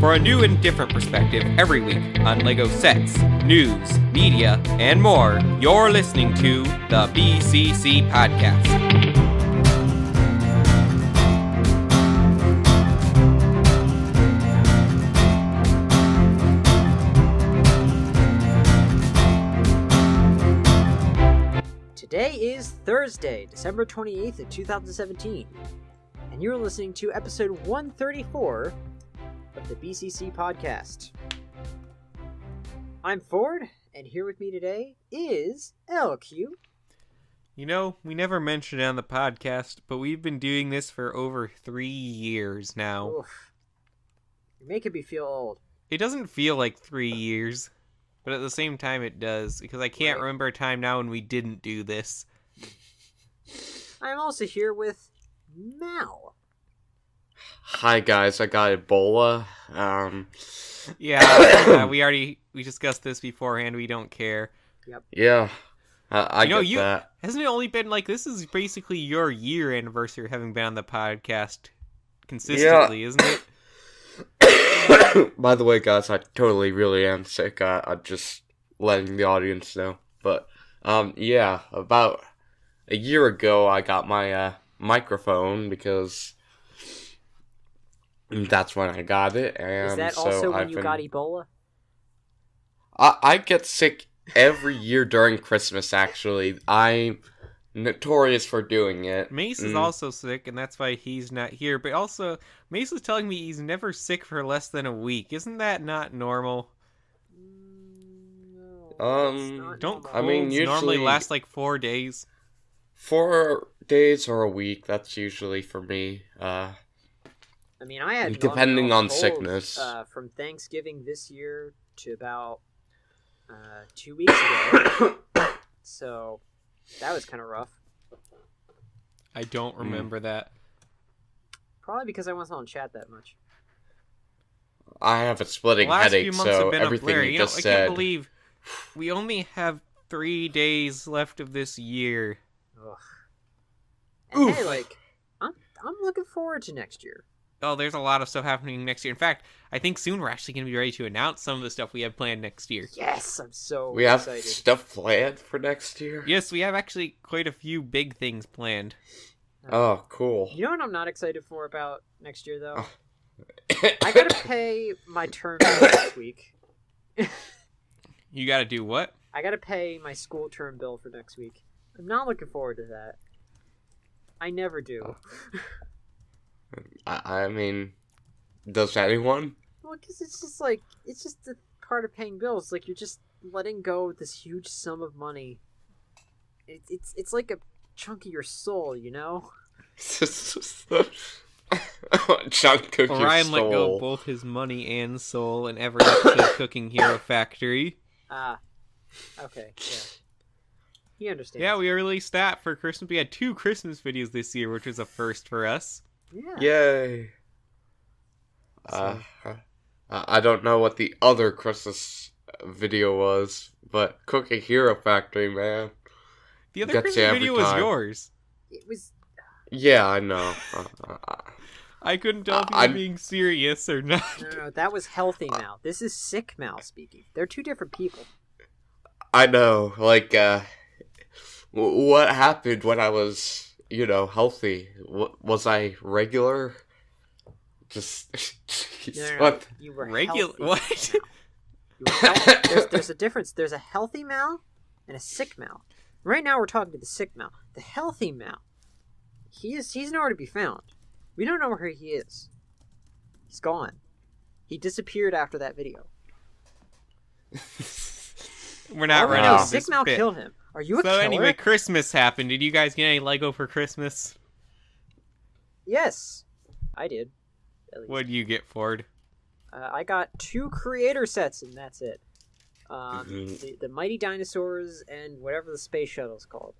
for a new and different perspective every week on LEGO sets, news, media, and more. You're listening to the BCC Podcast. Today is Thursday, December 28th of 2017, and you're listening to episode 134 of the BCC Podcast. I'm Ford, and here with me today is LQ. You know, we never mentioned it on the podcast, but we've been doing this for over 3 years now. Oof. You're making me feel old. It doesn't feel like 3 years. But at the same time, it does, because I can't remember a time now when we didn't do this. I'm also here with Mal. Hi guys, I got Ebola. We discussed this beforehand. We don't care. Yep. Yeah, I get that. Hasn't it only been like, this is basically your year anniversary of having been on the podcast consistently, isn't it? By the way, guys, I totally really am sick. I'm just letting the audience know. But, yeah, about a year ago, I got my microphone because that's when I got it. And is that so also when you got Ebola? I get sick every year during Christmas, actually. I'm notorious for doing it. Mace is also sick, and that's why he's not here. But also, Mace was telling me he's never sick for less than a week. Isn't that not normal? No, don't colds I mean, usually normally last like 4 days? 4 days or a week, that's usually for me. I mean, I had depending on colds, sickness. From Thanksgiving this year to about 2 weeks ago. So that was kind of rough. I don't remember that. Probably because I wasn't on chat that much. I have a splitting headache, so everything you just said. I can't believe we only have 3 days left of this year. Ugh. And hey, I'm looking forward to next year. Oh, there's a lot of stuff happening next year. In fact, I think soon we're actually going to be ready to announce some of the stuff we have planned next year. Yes, I'm so We excited. have stuff planned for next year? Yes, we have actually quite a few big things planned. Oh, cool. You know what I'm not excited for about next year, though? I gotta pay my term bill next week. You gotta do what? I gotta pay my school term bill for next week. I'm not looking forward to that. I never do. I mean, does anyone? Well, because it's just the part of paying bills. Like, you're just letting go of this huge sum of money. It's like a chunk of your soul, you know? Chunk of Orion your let soul. go of both his money and soul in every episode of Cooking Hero Factory. Okay, yeah. He understands. Yeah, we released that for Christmas. We had 2 Christmas videos this year, which was a first for us. Yeah. Yay. I don't know what the other Christmas video was, but Cooking Hero Factory, man. The other Christmas video was yours. It was... Yeah, I know. I couldn't tell if you were being serious or not. No, that was Healthy Mal. This is Sick Mal speaking. They're 2 different people. I know, what happened when I was, healthy? Was I regular? No. You were regular. What? You were there's a difference. There's a healthy Mal and a sick Mal. Right now, we're talking to the sick Mal. The healthy Mal, he's nowhere to be found. We don't know where he is. He's gone. He disappeared after that video. We're not ready. No, sick Mal killed him. Are you a killer? So anyway, Christmas happened. Did you guys get any Lego for Christmas? Yes, I did. What did you get, Ford? I got 2 creator sets, and that's it. The Mighty Dinosaurs and whatever the space shuttle is called.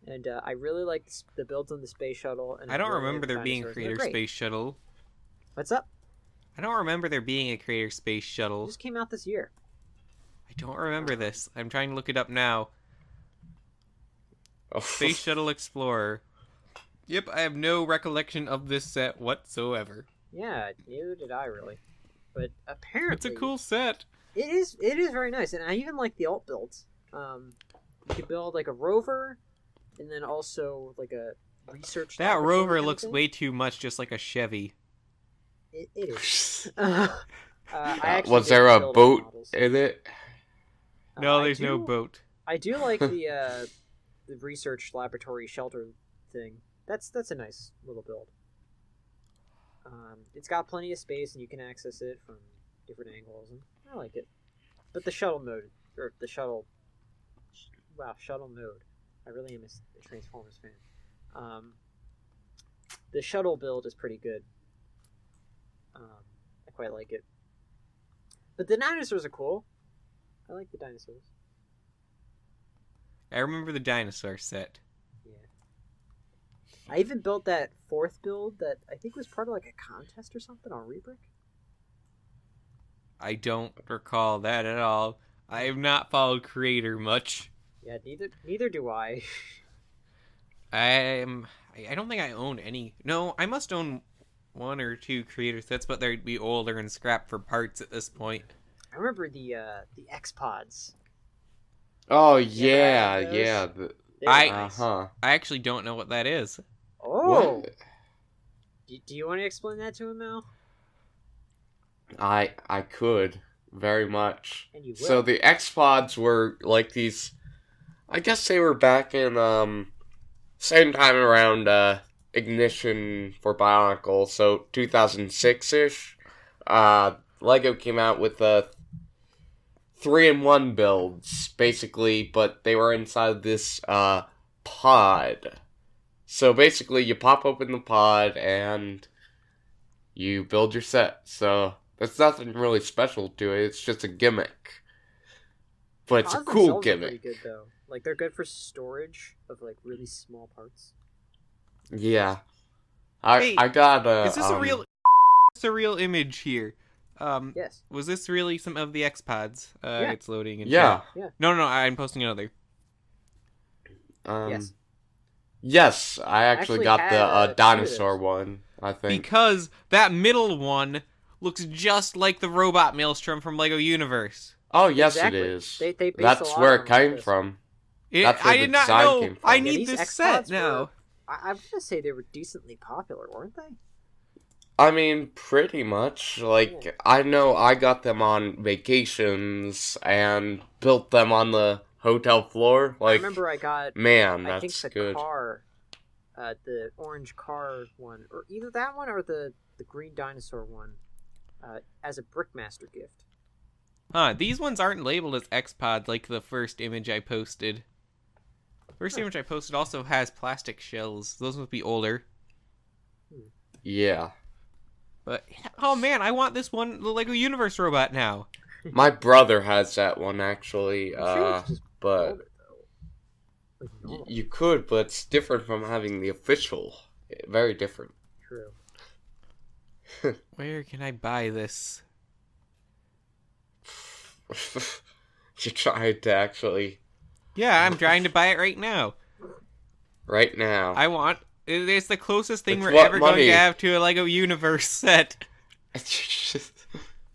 And I really like the builds on the space shuttle. And I don't remember there being a creator space shuttle. What's up? I don't remember there being a creator space shuttle. It just came out this year. I don't remember this. I'm trying to look it up now. Space Shuttle Explorer. Yep, I have no recollection of this set whatsoever. Yeah, neither did I really. But apparently, It's a cool set. It is very nice, and I even like the alt builds. You can build like a rover, and then also like a research. That laboratory rover kind of looks thing. way too much just like a Chevy. It is. I actually Was there didn't a build boat models. in it? No, I there's no do- boat. I do like the research laboratory shelter thing. That's a nice little build. It's got plenty of space, and you can access it from different angles, and I like it. But the shuttle mode, or the shuttle, shuttle mode. I really am a Transformers fan. The shuttle build is pretty good. I quite like it. But the dinosaurs are cool. I like the dinosaurs. I remember the dinosaur set. Yeah. I even built that fourth build that I think was part of like a contest or something on Rebrick. I don't recall that at all. I have not followed Creator much. Yeah, neither do I. I don't think I own any. No, I must own one or two Creator sets, but they'd be older and scrapped for parts at this point. I remember the X Pods. Oh Yeah, yeah. those- The, Nice. I actually don't know what that is. Oh, what? do you want to explain that to him, Mal? I could very much. And you will. So the X-Pods were like these. I guess they were back in same time around Ignition for Bionicle, so 2006-ish. Lego came out with 3-in-1 builds, basically, but they were inside this pod. So basically, you pop open the pod and you build your set. So there's nothing really special to it. It's just a gimmick, but it's a Pods cool themselves are gimmick. Pretty good though. Like they're good for storage of like really small parts. Yeah, Hey, I got Is this a real? It's a real image here. Yes. Was this really some of the X Pods? Yeah. It's loading. In Yeah. chat. No, I'm posting another. Yes. Yes, I actually got had, the two of dinosaur those. one. I think. Because that middle one looks just like the robot Maelstrom from Lego Universe. Oh yes, Exactly. it is. They based a That's lot where on it came this. from. I That's where the did not design know. came from. I Yeah, need these this X-Pods set now. I'm gonna say they were decently popular, weren't they? I mean, pretty much. Like, Yeah. I know I got them on vacations and built them on the hotel floor. I Like, remember I got man, I think that's the good. car, the orange car one, or either that one or the green dinosaur one, as a Brickmaster gift. Huh, these ones aren't labeled as X-Pod like the first image I posted. First image I posted also has plastic shells. Those must be older. Yeah. But, oh man, I want this one, the Lego Universe robot now. My brother has that one, actually. I'm sure you could just But build it, though. Like normal. you could, but it's different from having the official. Very different. True. Where can I buy this? You tried to actually. Yeah, I'm trying to buy it right now. Right now. It's the closest thing With we're what ever going money? to have to a Lego Universe set.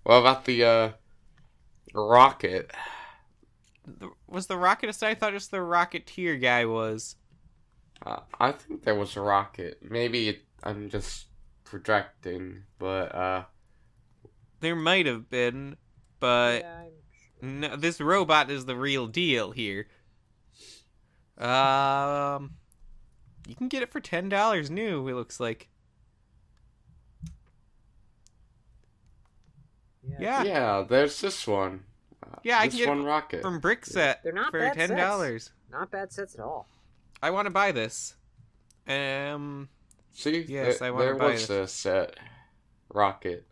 What about the rocket? Was the rocket a set? I thought just the Rocketeer guy was. I think there was a rocket. Maybe I'm just projecting, but There might have been, but Yeah, I'm sure. no, this robot is the real deal here. You can get it for $10 new, it looks like. Yeah. yeah, there's this one. Yeah, I this can get one it rocket. from Brickset They're not for bad $10. Not bad sets at all. I want to buy this. See, Yes, I wanna there buy was a set rocket.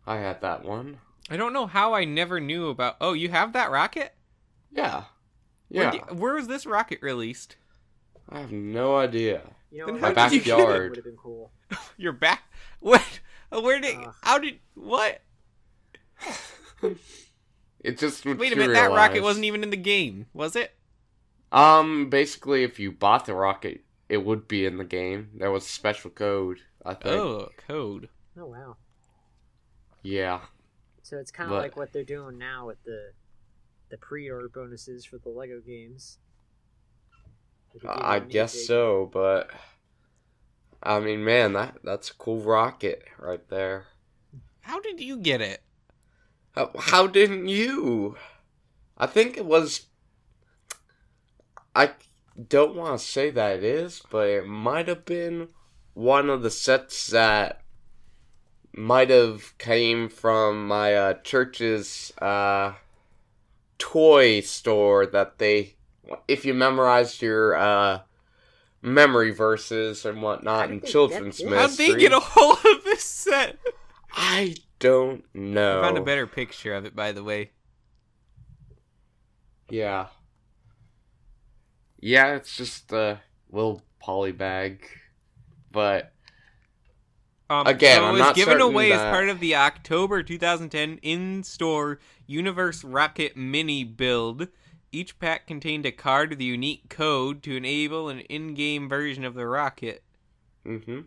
I had that one. I don't know how I never knew about. Oh, you have that rocket? Yeah, yeah. Where was this rocket released? I have no idea. You know, Then My how did you get it? backyard. would have been cool. Your back? What? Where did? Ugh. How did? What? It just Wait a minute, that rocket wasn't even in the game, was it? Basically, if you bought the rocket, it would be in the game. There was a special code, I think. Oh, code. Oh wow. Yeah. So it's kind of like what they're doing now with the pre-order bonuses for the Lego games. I guess so, but I mean, man, that's a cool rocket right there. How did you get it? How didn't you? I think it was. I don't want to say that it is, but it might have been one of the sets that might have came from my church's toy store that they. If you memorized your memory verses and whatnot in children's ministry. How'd they get a hold of this set? I don't know. I found a better picture of it, by the way. Yeah. Yeah, it's just a little poly bag. But, again, so I'm it was not given certain away that... as part of the October 2010 in-store Universe Rocket Mini build. Each pack contained a card with a unique code to enable an in-game version of the rocket. Mm-hmm.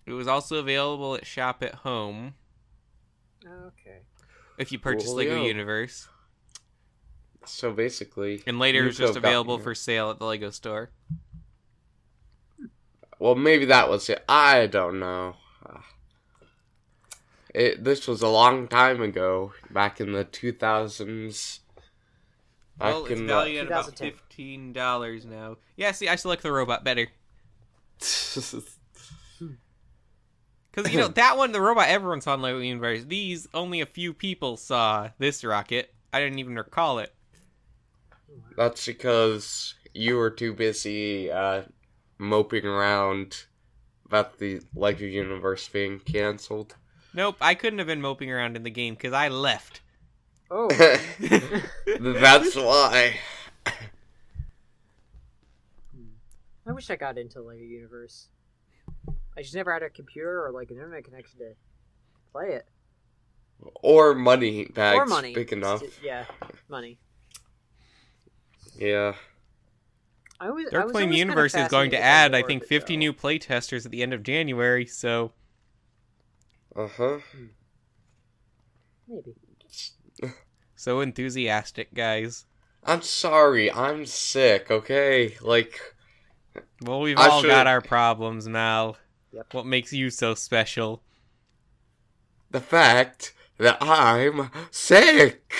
It was also available at Shop at Home. Okay. If you purchase Lego Universe. So basically... And later it was just available for sale at the Lego store. Well, maybe that was it. I don't know. This was a long time ago. Back in the 2000s. Well, it's valued at about $15 now. Yeah, see, I select the robot better. Because, you know, that one, the robot, everyone saw in Lego Universe. These, only a few people saw this rocket. I didn't even recall it. That's because you were too busy moping around about the Lego Universe being canceled. Nope, I couldn't have been moping around in the game because I left. Oh. That's why. I wish I got into Lego Universe. I just never had a computer or like an internet connection to play it. Or money bags. Or money. Big enough. Yeah, money. Yeah. Dark Flame Universe is going to add, I think, 50 new playtesters at the end of January, so... Uh-huh. Maybe. So enthusiastic, guys. I'm sorry, I'm sick, okay? Like... Well, we've all got our problems, Mal. Yep. What makes you so special? The fact that I'm sick!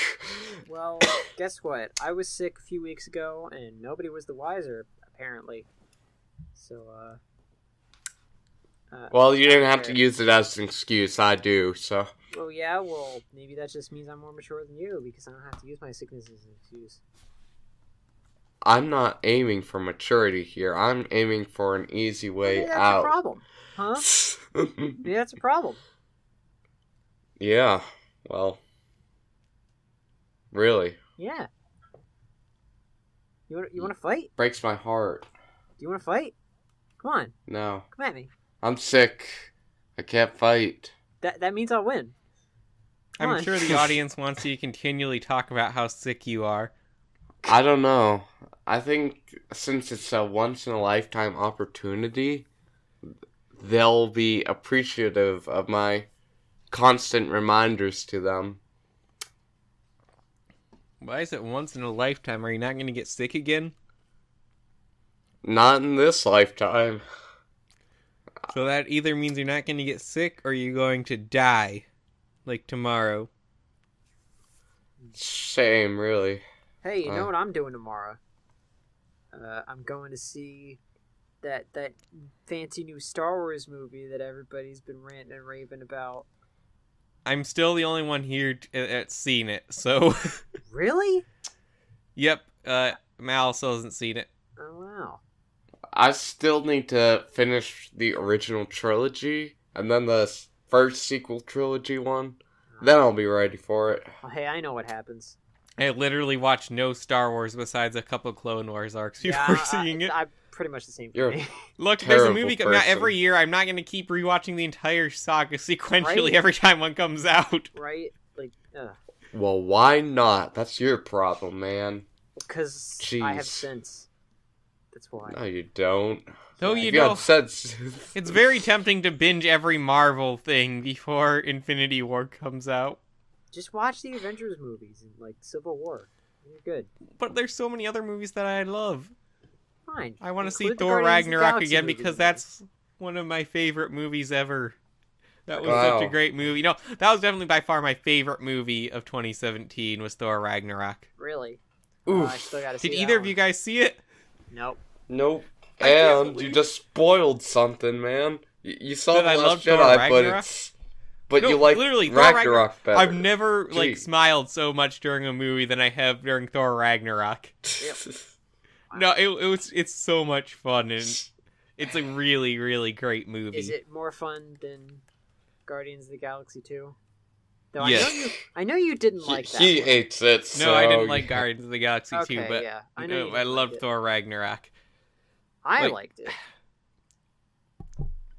Well, guess what? I was sick a few weeks ago, and nobody was the wiser, apparently. So, well, you didn't have to use it as an excuse, I do, so... Well, yeah, well, maybe that just means I'm more mature than you, because I don't have to use my sickness as an excuse. I'm not aiming for maturity here, I'm aiming for an easy way Maybe that's out. a problem, huh? Maybe that's a problem. Yeah, well... Really? Yeah. You want to fight? Breaks my heart. Do you want to fight? Come on. No. Come at me. I'm sick. I can't fight. That means I'll win. I'm sure the audience wants you to continually talk about how sick you are. I don't know. I think since it's a once-in-a-lifetime opportunity, they'll be appreciative of my constant reminders to them. Why is it once in a lifetime? Are you not going to get sick again? Not in this lifetime. So that either means you're not going to get sick or you're going to die. Like tomorrow. Same, really. Hey, you know what I'm doing tomorrow? I'm going to see that fancy new Star Wars movie that everybody's been ranting and raving about. I'm still the only one here that's seen it, so... Really? Yep, Mal still hasn't seen it. Oh, wow. I still need to finish the original trilogy, and then the first sequel trilogy one. Then I'll be ready for it. Well, hey, I know what happens. I literally watched no Star Wars besides a couple Clone Wars arcs before seeing it. I'm pretty much the same for You're me. Look, there's a movie coming out person. every year. I'm not going to keep rewatching the entire saga sequentially Right? every time one comes out. Right? Like, Well, why not? That's your problem, man. because I have sense. That's why. No, you don't. Though If you you know, had sense. it's very tempting to binge every Marvel thing before Infinity War comes out. Just watch the Avengers movies and like Civil War. You're good. But there's so many other movies that I love. Fine. I want to see Include the Thor Guardians of the Ragnarok Galaxy again movies because in there. that's one of my favorite movies ever. That was Wow. such a great movie. No, that was definitely by far my favorite movie of 2017 was Thor Ragnarok. Really. Oof. I still gotta see Did that either of one. you guys see it? Nope. Nope. I can't And you believe- just spoiled something, man. You saw That The I Last love Thor Jedi, but Ragnarok? it's... But No, you like literally, Thor Ragnarok better. I've never Gee. smiled so much during a movie than I have during Thor Ragnarok. No, it's so much fun and it's a really, really great movie. Is it more fun than Guardians of the Galaxy 2? Though Yes. I know you didn't like that. He one. hates it, No, so... I didn't like Guardians of the Galaxy Okay, 2, but yeah. I know you I didn't loved like it. Thor Ragnarok. I like- liked it.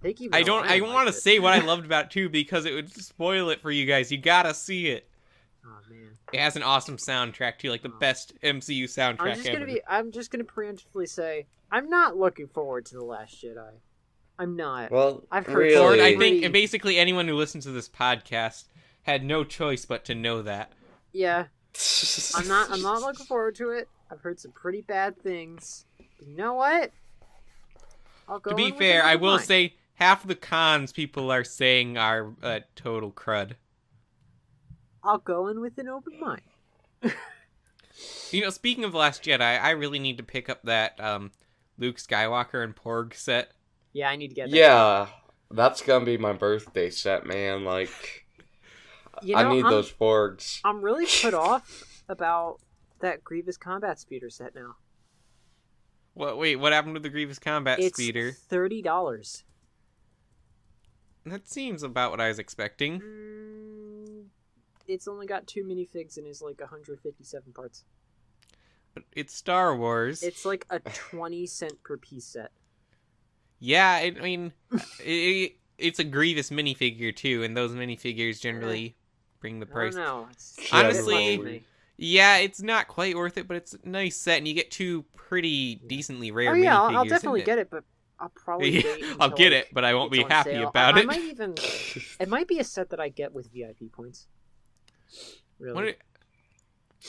Think even I don't Orion want to liked it. say what I loved about it too because it would spoil it for you guys. You gotta see it. Oh man. It has an awesome soundtrack too, like the best MCU soundtrack I'm just gonna preemptively say I'm not looking forward to The Last Jedi. I'm not. Well, I've heard really... Ford, I Really? think basically anyone who listens to this podcast had no choice but to know that. Yeah. I'm not looking forward to it. I've heard some pretty bad things. But you know what? I'll go To be in with fair, an I open will mind. say half the cons people are saying are total crud. I'll go in with an open mind. You know, speaking of Last Jedi, I really need to pick up that Luke Skywalker and Porg set. Yeah, I need to get that. Yeah, that's gonna be my birthday set, man. Like, You know, I need I'm, those porgs. I'm really put off about that Grievous Combat Speeder set now. Wait, what happened to the Grievous Combat It's Speeder? $30. That seems about what I was expecting. It's only got 2 minifigs and is like 157 parts. But it's Star Wars. It's like a 20-cent per piece set. Yeah, I mean, it's a Grievous minifigure too, and those minifigures generally bring the I price. don't know. Honestly, yeah, it's not quite worth it, but it's a nice set, and you get two pretty decently rare Oh yeah, minifigures. I'll definitely get it, but I'll probably Yeah, wait I'll until, get like, it, but I won't it's be on happy sale. about I it. might even. It might be a set that I get with VIP points. Really?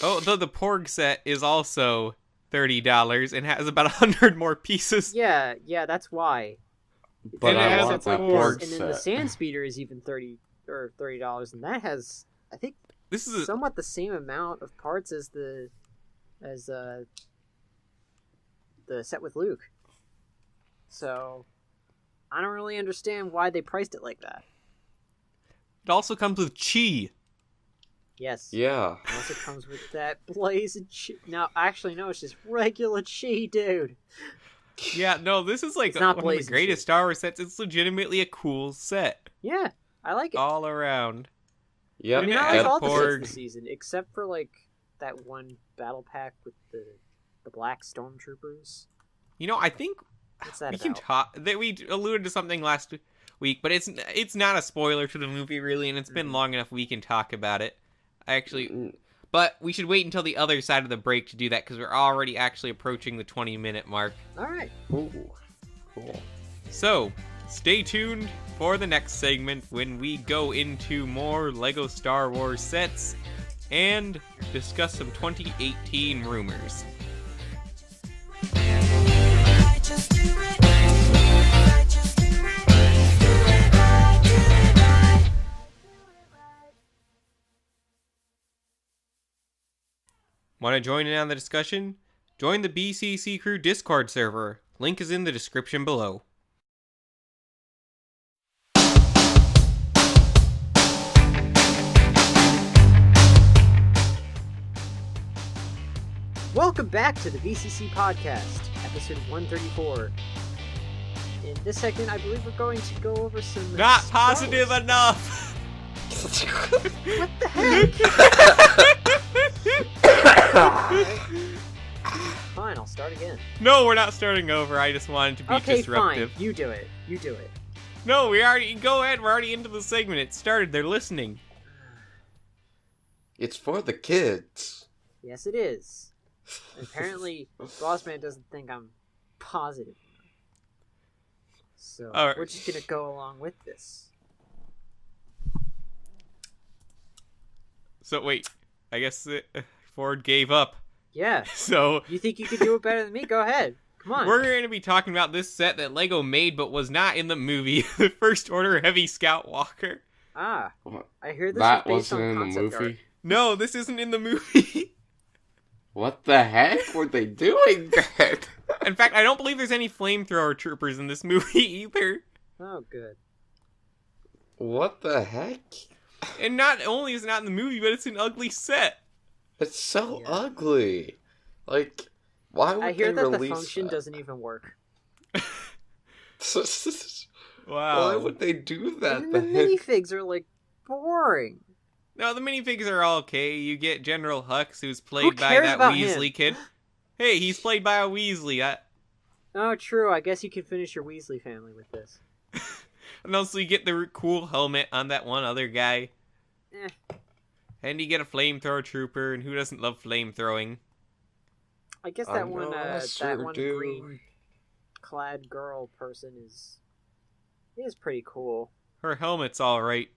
Though the Porg set is also $30 and has about 100 more pieces. Yeah, that's why. But And it I has want its that own- porg And then the set. Sand Speeder is even $30, and that has, I think, This is somewhat the same amount of parts as the set with Luke. So I don't really understand why they priced it like that. it also comes with Chi. Yes. Yeah. It also comes with that blazing chi. No, actually, no, it's just regular chi, dude. Yeah, no, this is like It's not one of the blazing greatest shit. Star Wars sets. It's legitimately a cool set Yeah, I like it. all around. Yep. I mean, Yeah, I like and all the Porg. sets this season, except for like that one battle pack with the black stormtroopers. You know, I think What's that we can about? talk. That we alluded to something last week, but it's not a spoiler to the movie really, and it's been Mhm. long enough we can talk about it. But we should wait until the other side of the break to do that because we're already actually approaching the 20-minute mark. All right. Ooh, cool. So, stay tuned for the next segment when we go into more LEGO Star Wars sets and discuss some 2018 rumors. Want to join in on the discussion? Join the BCC Crew Discord server. Link is in the description below. Welcome back to the BCC podcast, episode 134. In this segment, I believe we're going to go over some. Not Star positive Wars- enough! What the heck? Fine, I'll start again. No, we're not starting over. I just wanted to be Okay, disruptive. fine. You do it. You do it. No, we already go ahead. We're already into the segment. It started. They're listening. It's for the kids. Yes, it is. Apparently, Bossman doesn't think I'm positive. So All right. we're just gonna go along with this. So wait, I guess Ford gave up. Yeah. So You think you could do it better than me? Go ahead. Come on. we're going to be talking about this set that Lego made but was not in the movie, the First Order Heavy Scout Walker. Ah, I hear this That was based wasn't on in the concept art. movie. No, this isn't in the movie. What the heck were they doing then? In fact, I don't believe there's any flamethrower troopers in this movie either. Oh, good. What the heck? And not only is it not in the movie, but it's an ugly set. It's so Yeah. ugly. Like, why would I hear they that the release function that? doesn't even work. Wow. Why would they do that And the then? minifigs are like boring. No, the minifigs are all okay. You get General Hux, who's played by cares that about Weasley him? kid. Hey, he's played by a Weasley. Oh, true. I guess you can finish your Weasley family with this. And also you get the cool helmet on that one other guy. Eh. And you get a flamethrower trooper, and who doesn't love flamethrowing? I guess I that one, know, I that sure one do. green-clad girl person is pretty cool. Her helmet's alright.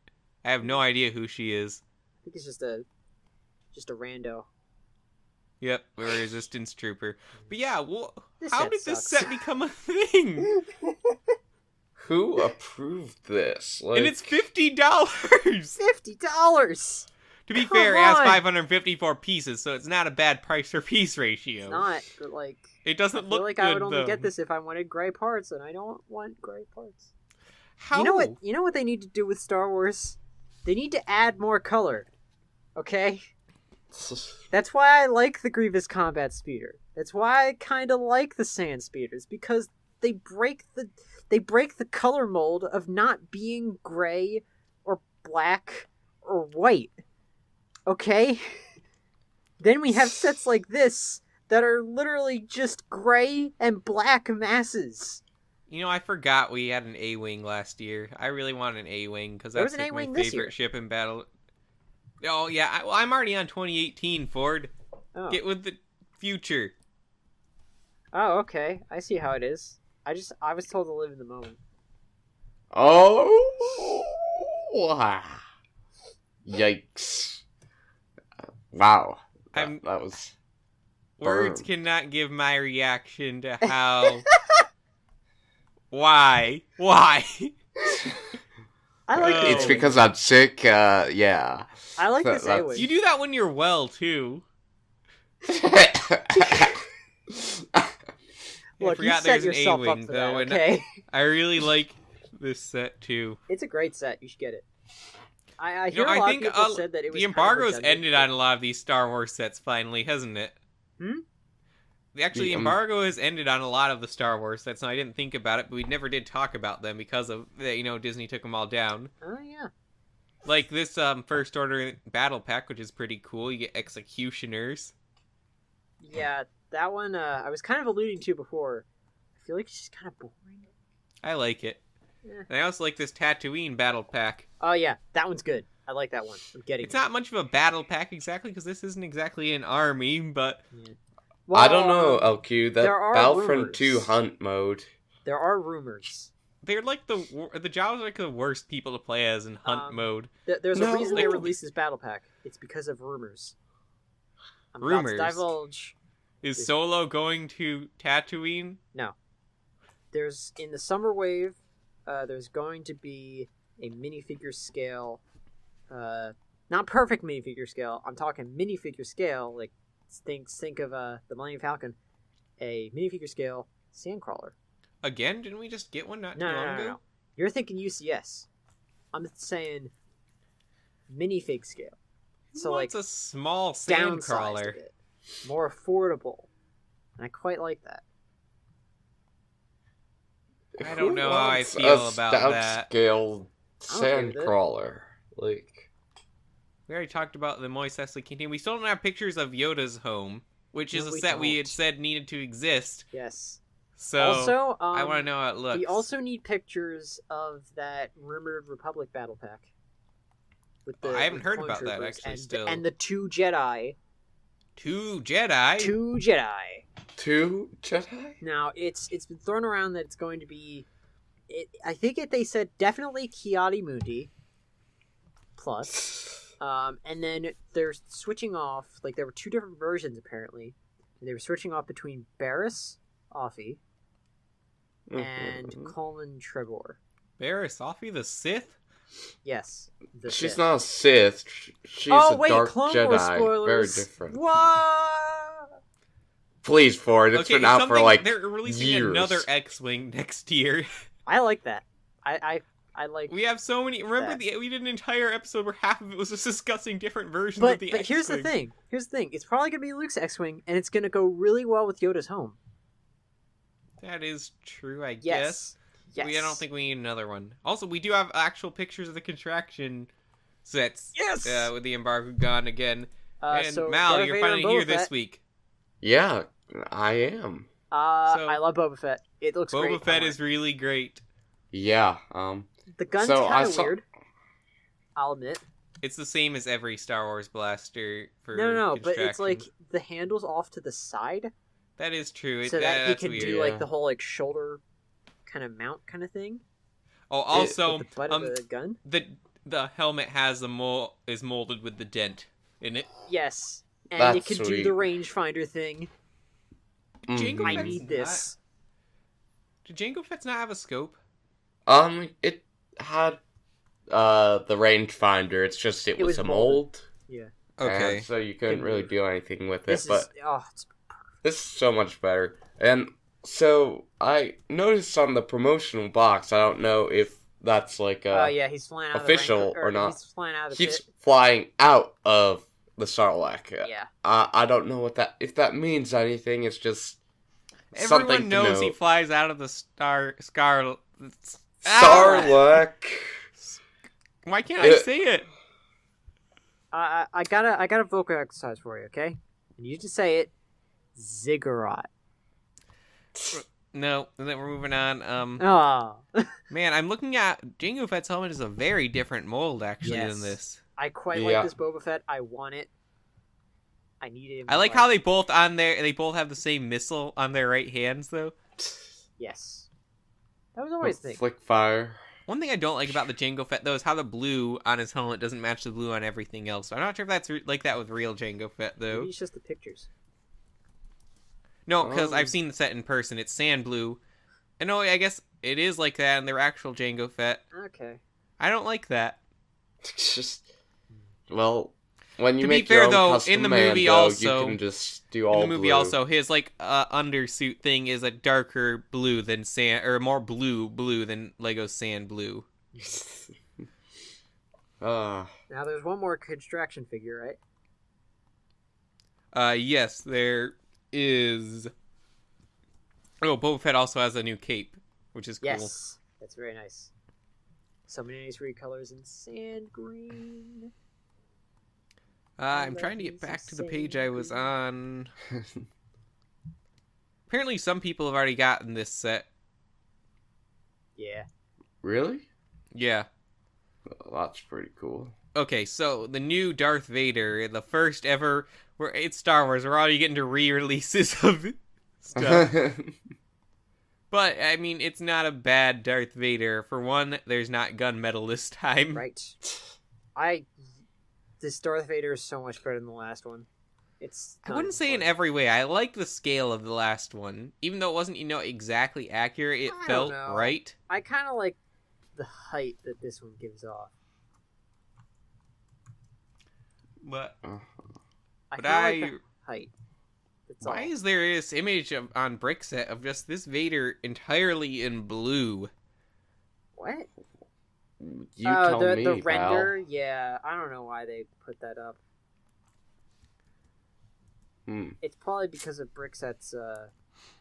I have no idea who she is. I think it's just a rando. Yep, a resistance trooper. But yeah, This how set did this sucks. set become a thing? Who approved this? Like, And it's $50! $50. To be Come fair, it has on. 554 pieces, so it's not a bad price for piece ratio. It's not, but like It I doesn't feel look like good, I would only though. get this if I wanted gray parts, and I don't want gray parts. How? You know what? You know what they need to do with Star Wars? They need to add more color. Okay? That's why I like the Grievous Combat Speeder. That's why I kind of like the Sand Speeders, because they break the color mold of not being gray or black or white. Okay? Then we have sets like this that are literally just gray and black masses. You know, I forgot we had an A-Wing last year. I really want an A-Wing, because There that's was an like my A-Wing this favorite year. ship in battle. Oh, yeah, I'm already on 2018, Ford. Oh. Get with the future. Oh, okay. I see how it is. I was told to live in the moment. Oh! Yikes. Wow. I'm- That was... Words Burn. cannot give my reaction to how... Why? Why? I like Oh. this. It's A-Wing. because I'm sick, yeah. I like this that's- A-Wing. You do that when you're well, too. Look, I you forgot set there's an yourself up A-Wing, for though, that, and okay? I really like this set, too. It's a great set. You should get it. I You hear know, a I lot think of people said that it was the kind of embargo's redundant, ended but- on a lot of these Star Wars sets, finally, hasn't it? Hmm? Actually, The, embargo has ended on a lot of the Star Wars sets, and I didn't think about it, but we never did talk about them because of, Disney took them all down. Oh, yeah. Like this First Order Battle Pack, which is pretty cool. You get Executioners. Yeah, that one I was kind of alluding to before. I feel like it's just kind of boring. I like it. Yeah. And I also like this Tatooine Battle Pack. Oh, yeah. That one's good. I like that one. I'm getting It's it. not much of a battle pack exactly, because this isn't exactly an army, but Yeah. I don't know, Well, LQ. there That are Battlefront rumors. 2 hunt mode. there are rumors. they're like the Jawas are like the worst people to play as in hunt mode. There's No, a reason they like- released this battle pack. It's because of rumors. I'm Rumors? about to divulge. Is Solo going to Tatooine? There's in the summer wave. There's going to be a minifigure scale, not perfect minifigure scale. I'm talking minifigure scale. Like think of the Millennium Falcon, a minifigure scale Sandcrawler. Again? Didn't we just get one not too No, long no, no, ago? no. You're thinking UCS. I'm saying minifig scale. So Who like wants a small downsized Sandcrawler? a bit, more affordable, and I quite like that. I don't Who know how I wants feel a about stout that. scale I'm okay with it. sandcrawler. Like, We already talked about the Moist Eisley Canteen. We still don't have pictures of Yoda's home, which is No, a we set we had don't. said needed to exist. Yes. So Also, I want to know how it looks. we also need pictures of that rumored Republic battle pack. With Oh, I haven't with heard clone about that, troopers actually, and, still. and the two Jedi. 2 Jedi. Two Jedi. 2 Jedi? Now it's been thrown around that it's going to be I think they said definitely Chiari Mundi plus. And then they're switching off. Like there were 2 different versions apparently, and they were switching off between Barris Offie and Colin Trebor. Barris Offie the Sith? Yes, She's Sith. not a Sith. She's a dark Clone Jedi. Wars spoilers. Very different. What? Please, Ford. It's been out for like they're releasing years. another X-wing next year. I like that. I like. We have so many. Remember, we did an entire episode where half of it was just discussing different versions But of the X-wing. here's the thing. It's probably gonna be Luke's X-wing, and it's gonna go really well with Yoda's home. That is true, I guess. Yes. Yes. I don't think we need another one. Also, we do have actual pictures of the contraction sets. Yes! With the embargo gone again. And so Mal, Darth you're Vader finally and Boba here this Fett. week. Yeah, I am. I love Boba Fett. It looks great. Boba Fett is really great. Yeah. The gun's so kind of weird. I'll admit. It's the same as every Star Wars blaster for No, but it's like contractions. the handle's off to the side, That is true. so that he that's can weird. do like the whole like shoulder kind of mount kind of thing. Oh, also, With the butt of the gun. the helmet has is molded with the dent in it. Yes, and That's it can do sweet. the rangefinder thing. Jango I Fett's need this. Did Jango Fett's not have a scope? It had the rangefinder. It's just it was a mold. Yeah. Okay. And so you couldn't really do anything with it. This But is it's this is so much better. And so I noticed on the promotional box. I don't know if that's like yeah, he's flying out official of the or not. He's flying out of the keeps pit. flying out of the Sarlacc. Yeah. I don't know if that means anything. It's just Everyone something knows to he note. flies out of the Sarlacc. Why can't I say it? I got a vocal exercise for you, okay? And you just say it. Ziggurat. No, then we're moving on. Oh. Man, I'm looking at Jango Fett's helmet is a very different mold actually Yes. than this. I quite Yeah. like this Boba Fett. I want it. I need it. In I my like life. how they both have the same missile on their right hands though. Yes. That was always the thing. Flick fire. One thing I don't like about the Jango Fett though is how the blue on his helmet doesn't match the blue on everything else. So I'm not sure if that's like that with real Jango Fett though. Maybe it's just the pictures. No, because Oh. I've seen the set in person. It's sand blue. And no, I guess it is like that in their actual Jango Fett. Okay. I don't like that. It's just when you To be make fair, your own though, custom in the movie Mando, also- you can just do all In the movie blue. also, his like undersuit thing is a darker blue than sand, or more blue than Lego sand blue. Ah, Now there's one more construction figure, right? Yes, there is. Oh, Boba Fett also has a new cape, which is cool. Yes. That's very nice. So many nice recolors in sand green. I'm trying to get back to the page I was on. Apparently, some people have already gotten this set. Yeah. really? Yeah. Well, that's pretty cool. Okay, so the new Darth Vader, the first ever. It's Star Wars. We're already getting to re-releases of stuff. But, I mean, it's not a bad Darth Vader. For one, there's not gunmetal this time. Right. This Darth Vader is so much better than the last one. I wouldn't say in every way. I liked the scale of the last one. Even though it wasn't, exactly accurate, it I don't felt know. right. I kind of like the height that this one gives off. But I But kinda like the height. That's why all. is there this image on Brickset of just this Vader entirely in blue? What? You tell the me, render. Yeah, I don't know why they put that up. pal. It's probably because of Brickset's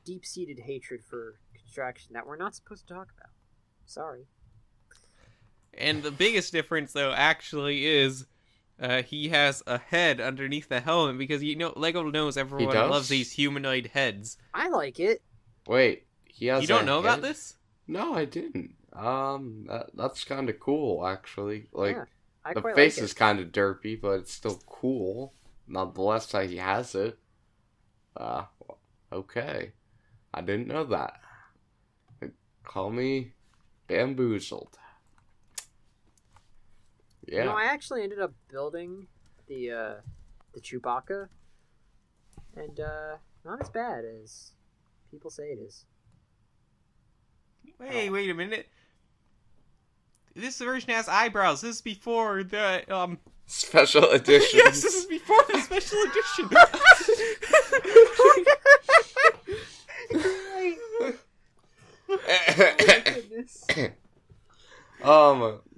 deep-seated hatred for construction that we're not supposed to talk about. Sorry. And the biggest difference, though, actually is he has a head underneath the helmet because Lego knows everyone does? loves these humanoid heads. I like it. Wait, he has. You don't a know about head? this? No, I didn't. That's kind of cool, actually. Like Yeah, I the quite face like is it. kind of derpy, but it's still cool. Nonetheless, that he has it. Okay, I didn't know that. Call me Bamboozled. Yeah. You know, I actually ended up building the Chewbacca, and not as bad as people say it is. Wait a minute. This version has eyebrows. This is before the Special edition. Yes, this is before the special edition.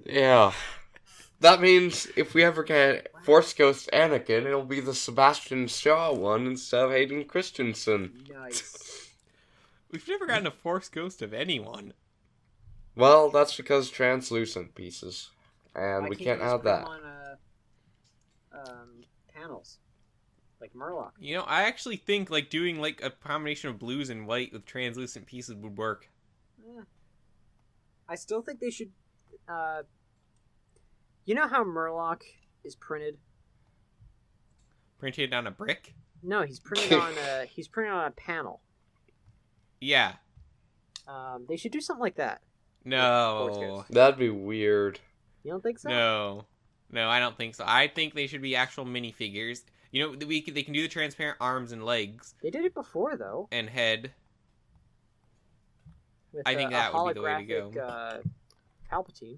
Yeah. That means if we ever get Force Ghost Anakin, it'll be the Sebastian Shaw one instead of Hayden Christensen. Nice. We've never gotten a Force Ghost of anyone. Well, that's because translucent pieces. And Why we can't can't you just have put 'em that. on panels, like Murloc. You know, I actually think like doing like a combination of blues and white with translucent pieces would work. I still think they should. You know how Murloc is printed? Printed on a brick? No, he's printed on a panel. Yeah. They should do something like that. No. That'd be weird. You don't think so? No, I don't think so. I think they should be actual minifigures. You know, they can do the transparent arms and legs They did it before though. and head. With I think that would be the way to go. holographic, Palpatine.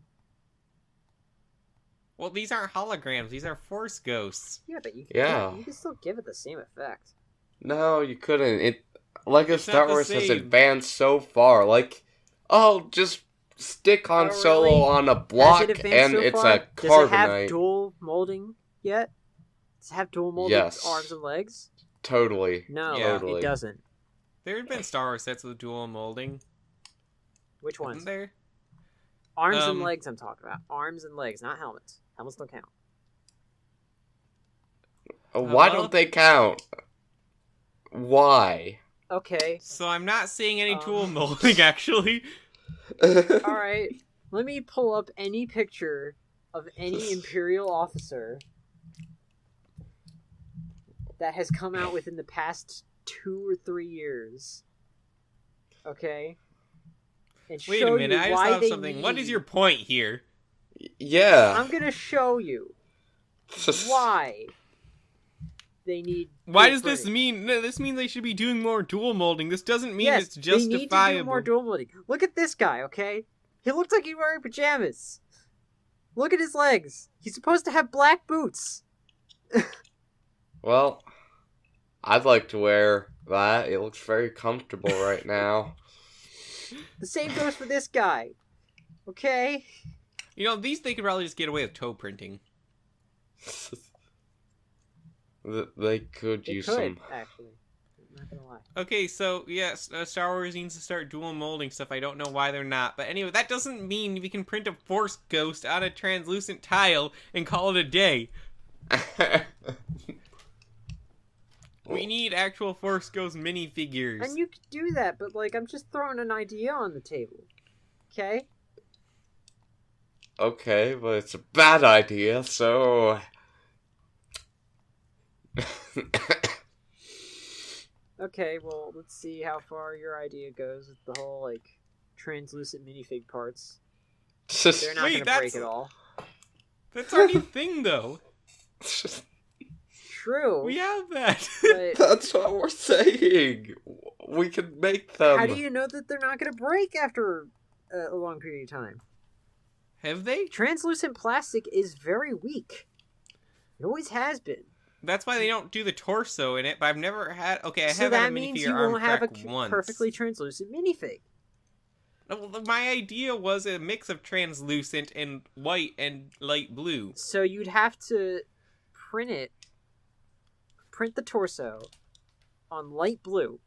Well, these aren't holograms. These are Force Ghosts. Yeah, but you Yeah. can still give it the same effect. No, you couldn't. Lego It's Star not the Wars has same. advanced so far. Like, just stick Han Oh, Solo really? on a Has block it advanced and so it's far? a Does it have carbonite. dual molding yet? Does it have dual molded Yes. arms and legs? Totally. No, Yeah. it doesn't. There have been Star Wars sets with dual molding. Which Wasn't ones? there? Arms and legs I'm talking about. Arms and legs, not helmets. Helmets don't count. Why well- don't they count? Why? Okay, So I'm not seeing any Um, dual molding, actually. alright. Let me pull up any picture of any Imperial officer that has come out within the past 2 or 3 years. Okay? And Wait show a minute, you I just why thought of they something. What is need- your point here? Yeah. I'm gonna show you why they need. Why dual does this printing. mean? No, this means they should be doing more dual molding. This doesn't mean Yes, it's they need to do justifiable. more dual molding. Look at this guy, okay? He looks like he's wearing pajamas. Look at his legs. He's supposed to have black boots. Well, I'd like to wear that. It looks very comfortable right now. The same goes for this guy. Okay? You know, these they could probably just get away with toe printing. They could They use could, some. actually. I'm not gonna lie. Okay, so yes, Star Wars needs to start dual molding stuff. I don't know why they're not, but anyway, that doesn't mean we can print a Force Ghost on a translucent tile and call it a day. We need actual Force Ghost minifigures. And you could do that, but, like, I'm just throwing an idea on the table. Okay? Okay, but it's a bad idea, so. Okay, well, let's see how far your idea goes with the whole, like, translucent minifig parts. They're not Wait, gonna break that's- at all. That's already a thing, though. True. We have that. But That's what we're saying. We can make them. how do you know that they're not gonna break after a long period of time? Have they? Translucent plastic is very weak. It always has been. That's why they don't do the torso in it. But I've never had. Okay, I So have that had a means minifigure you arm won't have a crack once. perfectly translucent minifig. No, well, my idea was a mix of translucent and white and light blue. So you'd have to print the torso on light blue.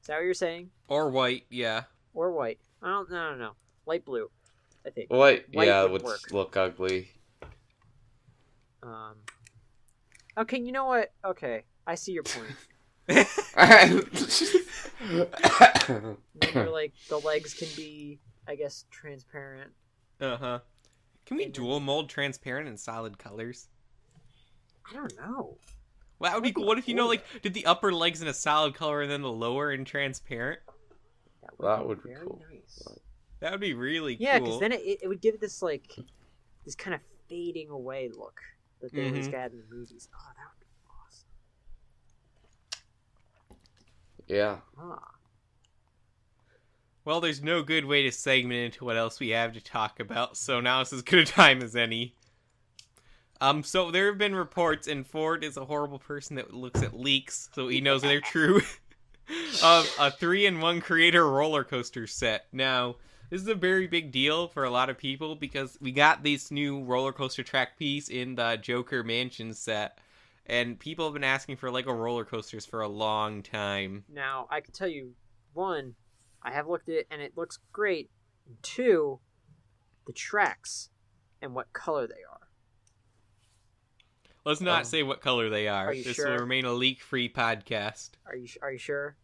Is that what you're saying? Or white, yeah. Or white? No. Light blue, I think. Wait, White yeah, it would would work. look ugly. Okay, you know what? Okay, I see your point. Maybe like the legs can be, I guess, transparent. Uh-huh. Can we And- dual mold transparent and solid colors? I don't know. Well, that would be That'd be cool. What if you know, cool. like, did the upper legs in a solid color and then the lower in transparent? That be would be very cool. nice. That would be really Yeah, cool. because then it would give this like this kind of fading away look that they always had in the movies. Oh, that would be awesome. Yeah. Ah. Well, there's no good way to segment into what else we have to talk about, so now is as good a time as any. So there have been reports, and Ford is a horrible person that looks at leaks, so he knows they're true, of a 3-in-1 creator roller coaster set. Now, this is a very big deal for a lot of people because we got this new roller coaster track piece in the Joker Mansion set, and people have been asking for Lego roller coasters for a long time. Now, I can tell you, one, I have looked at it, and it looks great. And two, the tracks and what color they are. Let's not say what color they are. Are you This sure? will remain a leak-free podcast. Are you sure?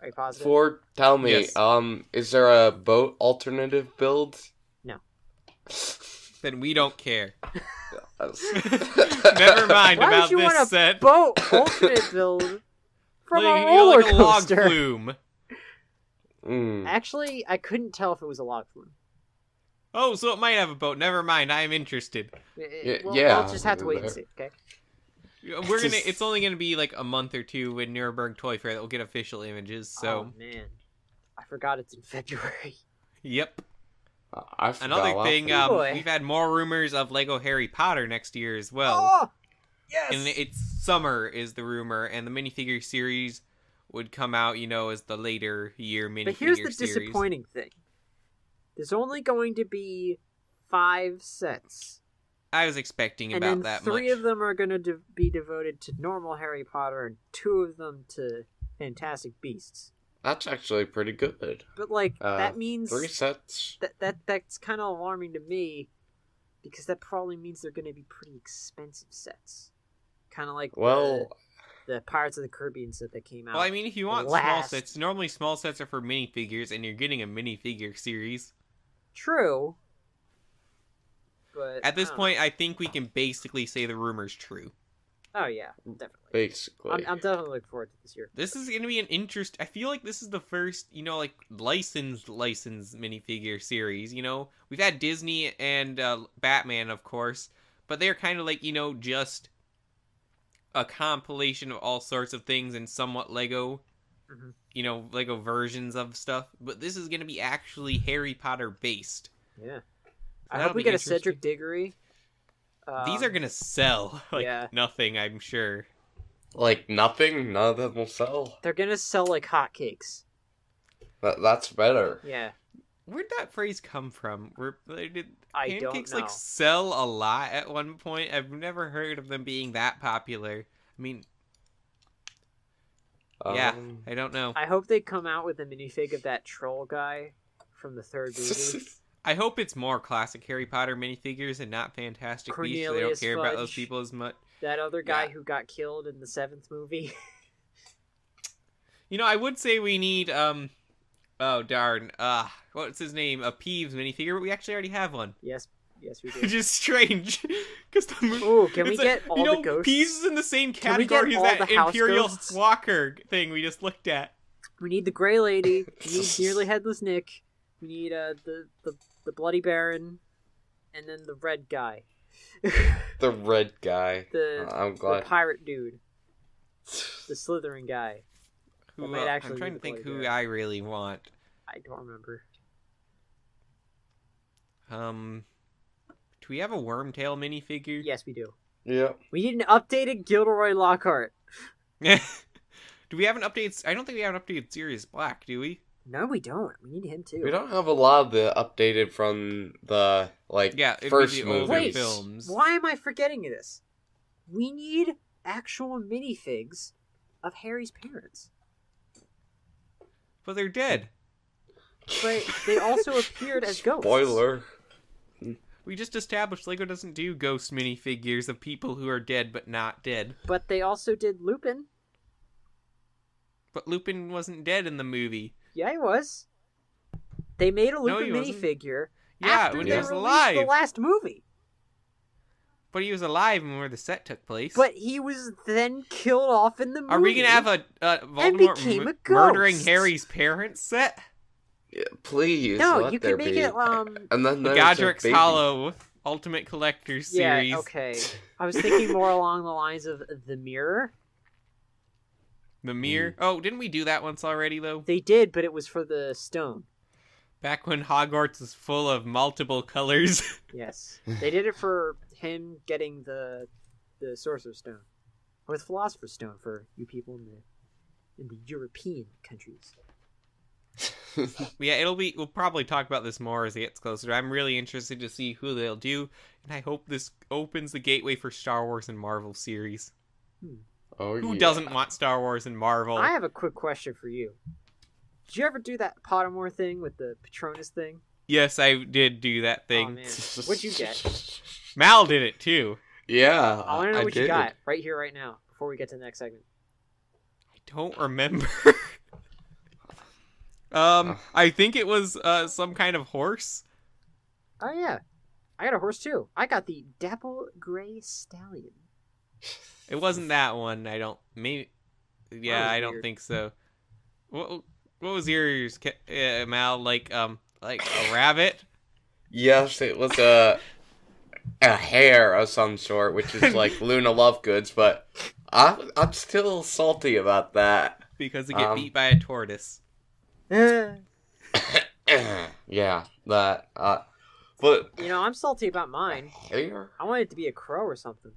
Are you positive? Ford, tell me, Yes. Is there a boat alternative build? No. Then we don't care. Never Never mind Why about would you this want a set. boat alternate build from Like, a roller like a log coaster? flume. Actually, I couldn't tell if it was a log flume. Oh, so it might have a boat. Never mind. I am interested. We'll just have to wait and see. Okay. It's only gonna be like a month or two in Nuremberg Toy Fair that we'll get official images. So, Oh man, I forgot it's in February. yep. I forgot Another last thing, week. Boy. we've had more rumors of Lego Harry Potter next year as well. Oh, yes. And it's summer is the rumor, and the minifigure series would come out, as the later year minifigure But here's the series. disappointing thing. There's only going to be 5 sets. I was expecting And about then that 3 much. of them are going to be devoted to normal Harry Potter and 2 of them to Fantastic Beasts. That's actually pretty good. But that means 3 sets. that's kind of alarming to me because that probably means they're going to be pretty expensive sets. Kind of like Well, the Pirates of the Caribbean set that came out. Well, I mean, if you want small last. sets, normally small sets are for minifigures, and you're getting a minifigure series. True. But At this I don't point, I think we can basically say the rumor's true. know. Oh yeah, definitely. basically. I'm definitely looking forward to this year. This is going to be an interest. I feel like this is the first, licensed minifigure series. We've had Disney and Batman, of course, but they're kind of like, just a compilation of all sorts of things and somewhat Lego, Mhm. Lego versions of stuff. But this is going to be actually Harry Potter based. Yeah. I That'll hope we be get a interesting. Cedric Diggory. These are going to sell like yeah. nothing, I'm sure. Like nothing, none of them will sell. They're gonna sell like hotcakes. That's better. Yeah. Where'd that phrase come from? Did I don't pancakes know. sell a lot at one point? I've never heard of them being that popular. I mean, yeah, I don't know. I hope they come out with a minifig of that troll guy from the 3rd movie. I hope it's more classic Harry Potter minifigures and not Fantastic Beasts. They don't Cornelius care about those Fudge. people as much. That other guy Yeah. who got killed in the 7th movie. I would say we need oh darn, what's his name? A Peeves minifigure, but we actually already have one. yes, we do. Which is strange, because the movie. Ooh, can we get all the ghosts? Peeves is in the same Can we get category as all that the house Imperial ghosts? Walker thing we just looked at. We need the Grey Lady. We need Nearly Headless Nick. We need the Bloody Baron, and then the red guy. The red guy. I'm The glad. pirate dude. The Slytherin guy. Who, might actually I'm trying be to think the who Bloody I really want. I don't remember. Do we have a Wormtail minifigure? Yes, we do. Yeah. We need an updated Gilderoy Lockhart. Do we have an updated? I don't think we have an updated Sirius Black, do we? No, we don't. We need him too. We don't have a lot of the updated from the Yeah, it'd be first the older movies. Wait, films. why am I forgetting this? We need actual minifigs of Harry's parents. But they're dead. But they also appeared as ghosts. Spoiler. We just established Lego doesn't do ghost minifigures of people who are dead but not dead. But they also did Lupin. But Lupin wasn't dead in the movie. Yeah, he was. They made a No, Lupin he wasn't. minifigure Yeah, after when they he was released alive. the last movie. But he was alive where the set took place. But he was then killed off in the movie. Are we gonna have a Voldemort became a murdering ghost. Harry's parents set? Please, No, let you there can make be. it. And then The there's a Godric's baby. Hollow Ultimate Collector Series. Yeah, okay. I was thinking more along the lines of the mirror. The Mirror. Oh, didn't we do that once already, though? They did, but it was for the stone. Back when Hogwarts was full of multiple colors. Yes, they did it for him getting the Sorcerer's Stone, or the Philosopher's Stone for you people in the European countries. Yeah, we'll probably talk about this more as it gets closer. I'm really interested to see who they'll do, and I hope this opens the gateway for Star Wars and Marvel series. Oh, Who yeah. doesn't want Star Wars and Marvel? I have a quick question for you. Did you ever do that Pottermore thing with the Patronus thing? Yes, I did do that Oh thing. man, what'd you get? Mal did it too. Yeah, I want to know what you did. got right here, right now, before we get to the next segment. I don't remember. I think it was some kind of horse. Oh yeah, I got a horse too. I got the Dapple Gray Stallion. It wasn't that one. I don't. Maybe. Yeah, was I don't weird. think so. What was yours, Mal? Like a rabbit? Yes, it was a hare of some sort, which is like Luna Lovegoods, but I'm still salty about that. Because it get beat by a tortoise. Yeah, that. But You know, I'm salty about mine. hare? I want it to be a crow or something.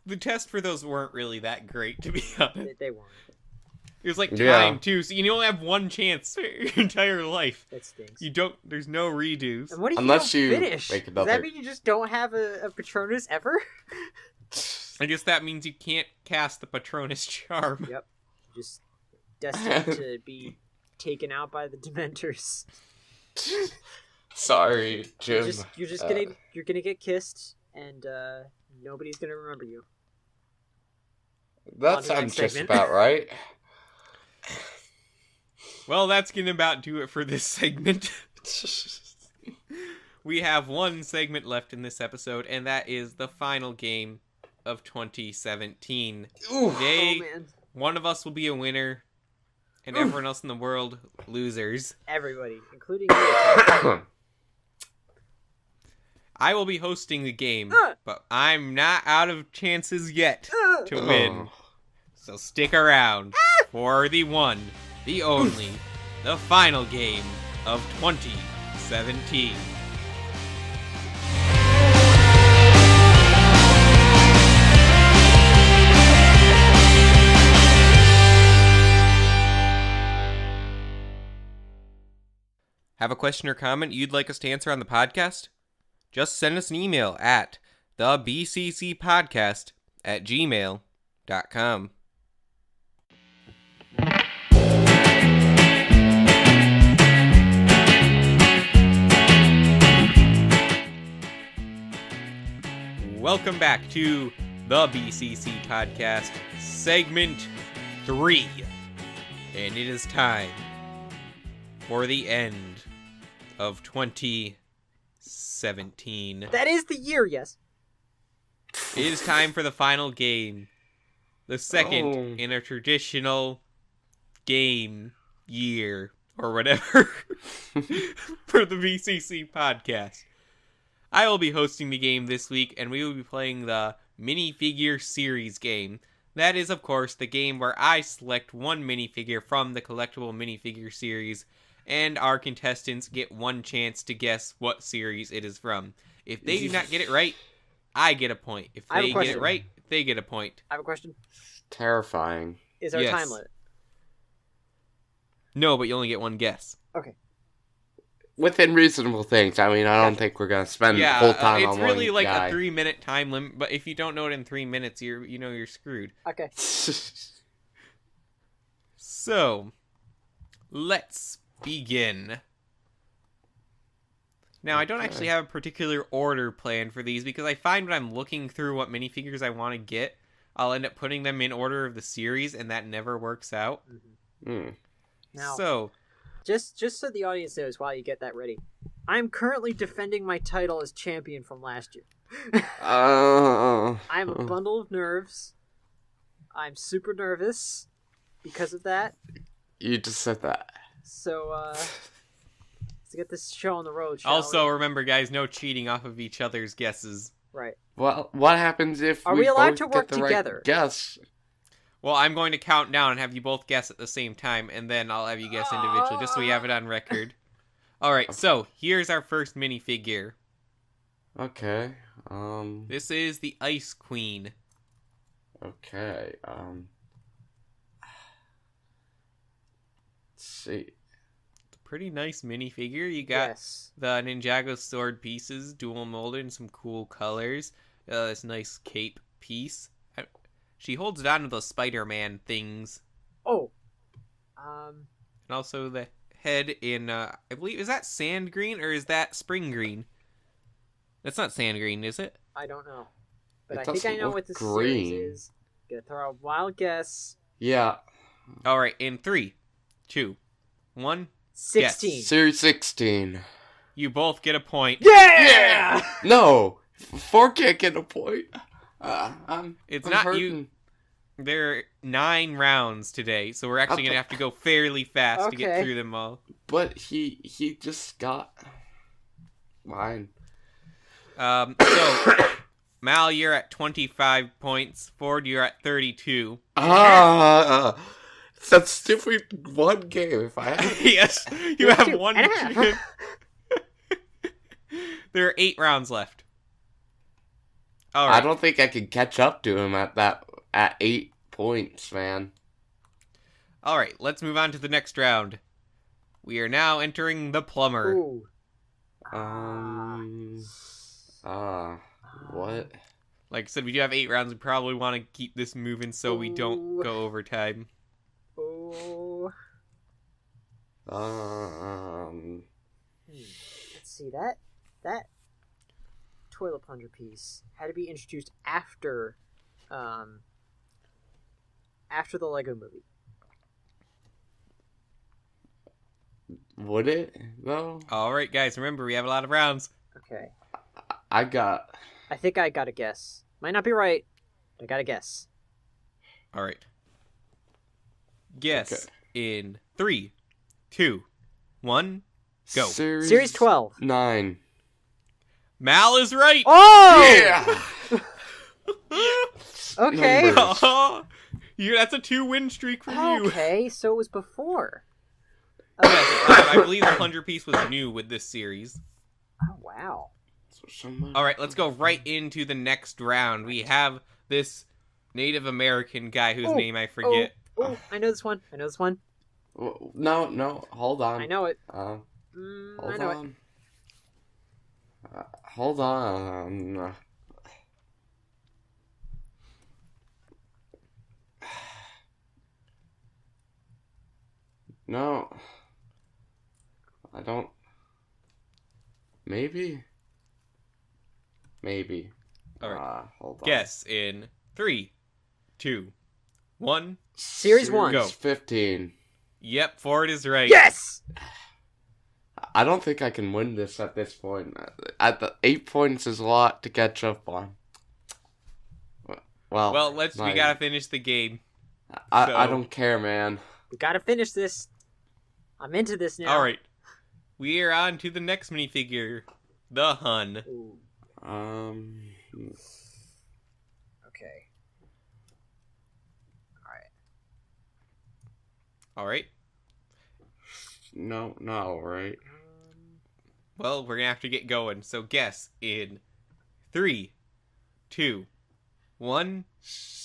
The tests for those weren't really that great, to be honest. They weren't. It was like time Yeah. too, so you only have one chance for your entire life. That stinks. You don't. There's no redos. And what if Unless you you don't finish? make Does another- that mean you just don't have a Patronus ever? I guess that means you can't cast the Patronus charm. Yep. Just destined to be taken out by the Dementors. Sorry, Jim. You're just gonna get kissed, and nobody's gonna remember you. That on to the sounds next just segment. about right. Well, that's gonna about do it for this segment. We have one segment left in this episode, and that is the final game of 2017. Today, Oh man, one of us will be a winner, and everyone else in the world losers. everybody, including you. I will be hosting the game, Ah! but I'm not out of chances yet Ah! to win. So stick around for the one, the only, the final game of 2017. Have a question or comment you'd like us to answer on the podcast? Just send us an email at thebccpodcast@gmail.com. Welcome back to the BCC Podcast, segment 3. And it is time for the end of 2017. That is the year, yes. It is time for the final game. The second Oh. in a traditional game year, or whatever, for the BCC podcast. I will be hosting the game this week, and we will be playing the minifigure series game. That is, of course, the game where I select one minifigure from the collectible minifigure series, and our contestants get one chance to guess what series it is from. If they do not get it right, I get a point. If I have a they get it question. right, they get a point. I have a question. Terrifying. Is there Yes. a time limit? No, but you only get one guess. Okay. Within reasonable things. I mean, I don't think we're gonna spend the Yeah, whole time it's on really one like guy. a 3-minute time limit, but if you don't know it in 3 minutes, you're screwed. Okay. So, let's begin. Now, I don't Okay. actually have a particular order planned for these because I find when I'm looking through what minifigures I want to get, I'll end up putting them in order of the series, and that never works out. Now, So, just so the audience knows while you get that ready, I'm currently defending my title as champion from last year. I'm a bundle of nerves. I'm super nervous because of that. You just said that. So, let's get this show on the road, shall Also, we? remember, guys, no cheating off of each other's guesses. Right. Well, what happens if Are we allowed both to work get the together? Right guess? Well, I'm going to count down and have you both guess at the same time, and then I'll have you guess individually, just so we have it on record. Alright, so, here's our first minifigure. Okay. This is the Ice Queen. Okay. Let's see. It's a pretty nice minifigure. You got Yes. the Ninjago sword pieces, dual molded in some cool colors. This nice cape piece. She holds it on to those Spider-Man things. Oh. And also the head in, I believe, is that sand green or is that spring green? That's not sand green, is it? I don't know. But It I think I doesn't know look what this green. series is. Gonna throw a wild guess. Yeah. Alright, in 3, 2, 1. 16. Series 16. You both get a point. Yeah! No! 4 can't get a point. It's I'm not hurting. you. There are 9 rounds today, so we're actually going to have to go fairly fast to get Okay. through them all. But he just got mine. So, Mal, you're at 25 points. Ford, you're at 32. It's that stupid one game. If I had Yes, you You're have 2 one. and a half. There are 8 rounds left. I Alright. don't think I could catch up to him at 8 points, man. Alright, let's move on to the next round. We are now entering the plumber. Ooh. What? Like I said, we do have 8 rounds. We probably want to keep this moving so we don't Ooh. go over time. Oh. Let's see, that toilet plunger piece had to be introduced after the Lego movie. Would it though? Alright, guys, remember, we have a lot of rounds. Okay. I think I got a guess. Might not be right, but I got a guess. Alright. Guess Okay. in 3, 2, 1, go. Series 12. 9. Mal is right! Oh! Yeah. Okay. Numbers. That's a 2-win streak for you. Okay, so it was before. Yes, I believe the plunger piece was new with this series. Oh, wow. Alright, let's go right into the next round. We have this Native American guy whose Oh, name I forget. Oh, I know this one. No, hold on. I know it. Hold I know it. on. Hold on. No. I don't. Maybe. Alright. Hold on. Guess in 3, 2, 1. Series 1. Go. 15. Yep, Ford is right. Yes! I don't think I can win this at this point. At the 8 points is a lot to catch up on. Well, we gotta finish the game. I don't care, man. We gotta finish this. I'm into this now. Alright. We are on to the next minifigure. The Hun. Ooh, okay. Alright. No, right? Well, we're gonna have to get going. So guess in 3, 2, 1.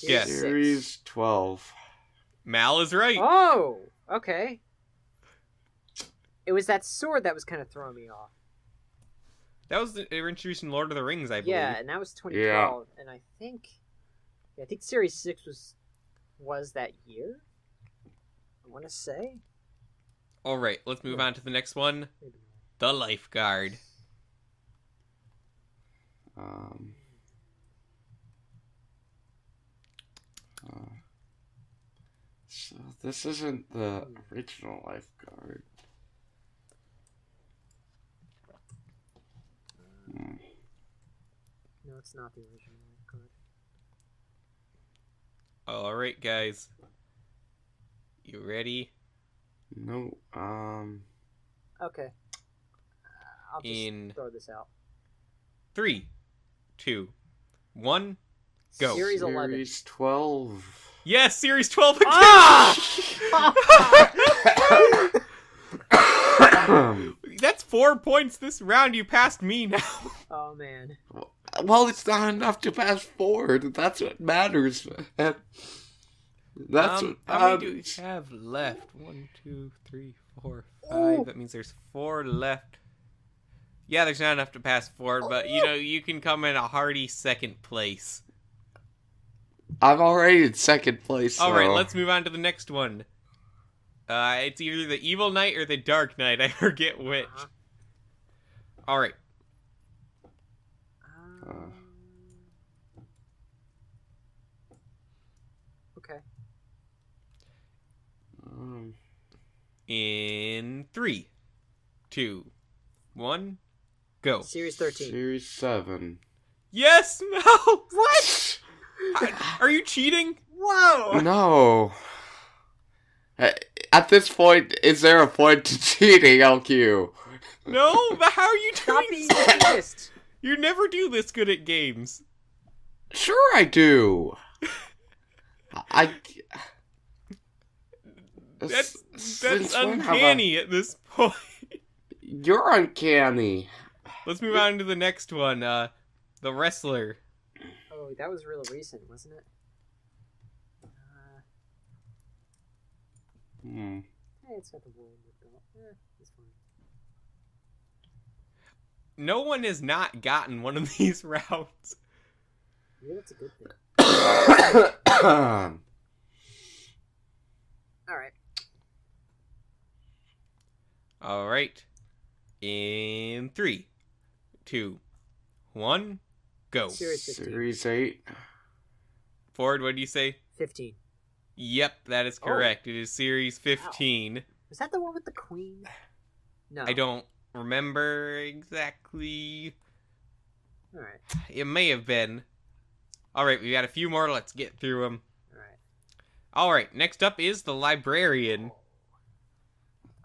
Yes. Series 12. Mal is right. Oh, okay. It was that sword that was kind of throwing me off. That was they were introducing Lord of the Rings, I believe. Yeah, and that was 2012, and I think Series 6 was that year. I want to say. Alright, let's move on to the next one. The Lifeguard. So this isn't the original lifeguard. No, it's not the original card. Alright, guys. You ready? No. Okay. I'll just In throw this out. 3, 2, 1, go. Series 11. Series 12. Yes, Series 12 again! That's 4 points this round. You passed me now. Oh, man. Well, it's not enough to pass forward. That's what matters, man. That's what how many do matters. we have left? 1, 2, 3, 4, 5. Ooh. That means there's 4 left. Yeah, there's not enough to pass forward, but you can come in a hearty second place. I'm already in second place. All right, so- let's move on to the next one. It's either the Evil Knight or the Dark Knight. I forget which. Uh-huh. All right. Okay. In 3, 2, 1, go. Series 13. Series 7. Yes, Mel. What? Are you cheating? Whoa! No. At this point, is there a point to cheating, LQ? No, but how are you Stop doing being so? defeatist. You never do this good at games. Sure I do. That's Since when have I- uncanny at this point. You're uncanny. Let's move on to the next one. The Wrestler. Oh, that was real recent, wasn't it? Hey, it's got the wool in the belt. It's fine. No one has not gotten one of these rounds. Maybe that's a good thing. Alright. All right. In 3, 2, 1, go. Series 15. Series 8. Ford, what do you say? 15. Yep, that is correct. It is Series 15. Was that the one with the queen? No. I don't remember exactly. Alright. It may have been. All right, we got a few more. Let's get through them. Alright. All right, next up is the Librarian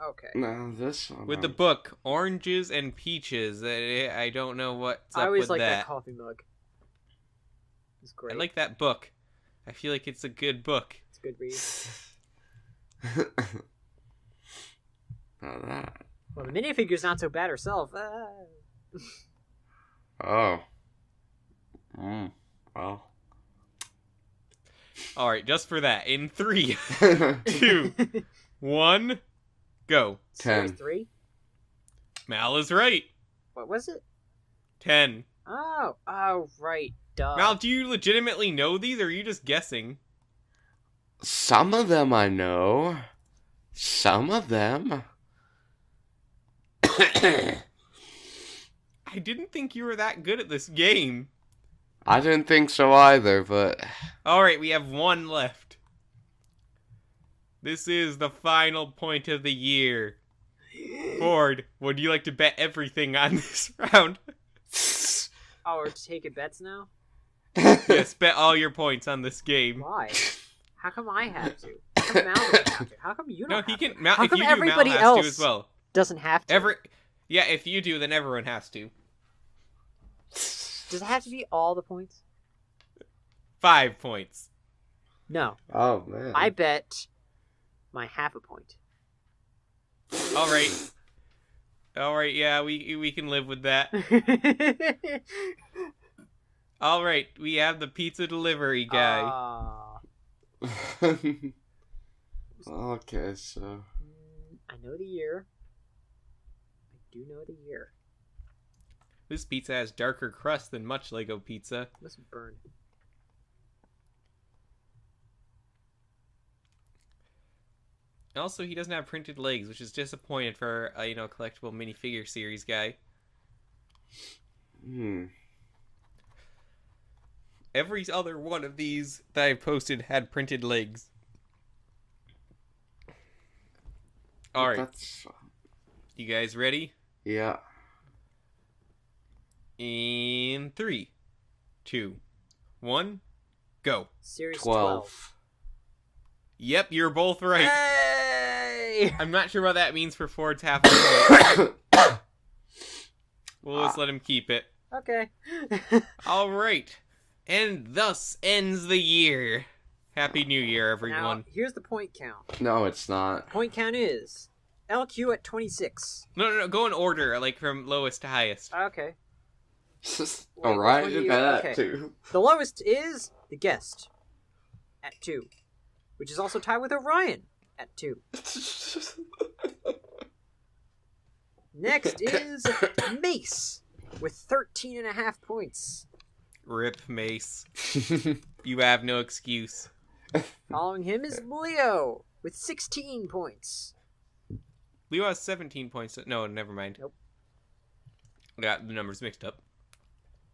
Okay. No, this one. with the book Oranges and Peaches. I don't know what's I up always with like that that. coffee mug. It's great. I like that book. I feel like it's a good book. It's a good read. Now that. Well, the minifigure's not so bad herself. Oh. Well. All right, just for that. In 3, 2, 1, go. Series 10. 3? Mal is right. What was it? 10. Oh, right. Duh. Mal, do you legitimately know these, or are you just guessing? Some of them I know. Some of them. I didn't think you were that good at this game. I didn't think so either, but All right, we have one left. This is the final point of the year. Ford, would you like to bet everything on this round? Oh, we're taking bets now? Yes, bet all your points on this game. Why? How come I have to? How come Mal doesn't have to? How come you No, don't he have can. to? Mal, How if come you do, Mal everybody has else to as well. doesn't have to? Yeah, if you do, then everyone has to. Does it have to be all the points? 5 points. No. oh man. I bet my half a point. All right. All right. Yeah, we can live with that. All right, we have the pizza delivery guy. Okay, so I know the year. I do know the year. This pizza has darker crust than much Lego pizza. Must burn. Also, he doesn't have printed legs, which is disappointing for a collectible minifigure series guy. Every other one of these that I've posted had printed legs. All right, That's you guys ready? yeah. In 3, 2, 1, go. Series 12. Yep, you're both right. Hey! Yay! I'm not sure what that means for Ford's half a point. We'll just let him keep it. Okay. All right. And thus ends the year. Happy New Year, Now, everyone. here's the point count. No, it's not. Point count is LQ at 26. No, go in order, like from lowest to highest. Okay. Alright, which one do you- that okay. too. The lowest is the guest at 2, which is also tied with Orion at 2. Next is Mace with 13.5 points. Rip, Mace. You have no excuse. Following him is Leo with 16 points. Leo has 17 points. No, never mind. Nope. I got the numbers mixed up.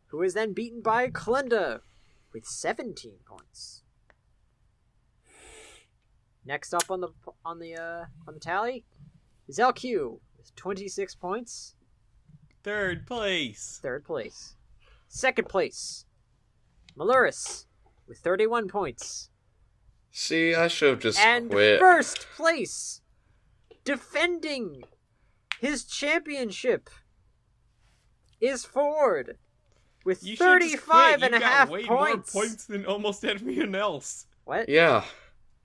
Who is then beaten by Klenda with 17 points. Next up on the tally is LQ with 26 points. Third place. Third place. Second place, Maluris with 31 points. See, I should have just And quit. first place, defending his championship, is Ford with You should just 35 quit. and a You got half way points. more points than almost everyone else. What? Yeah,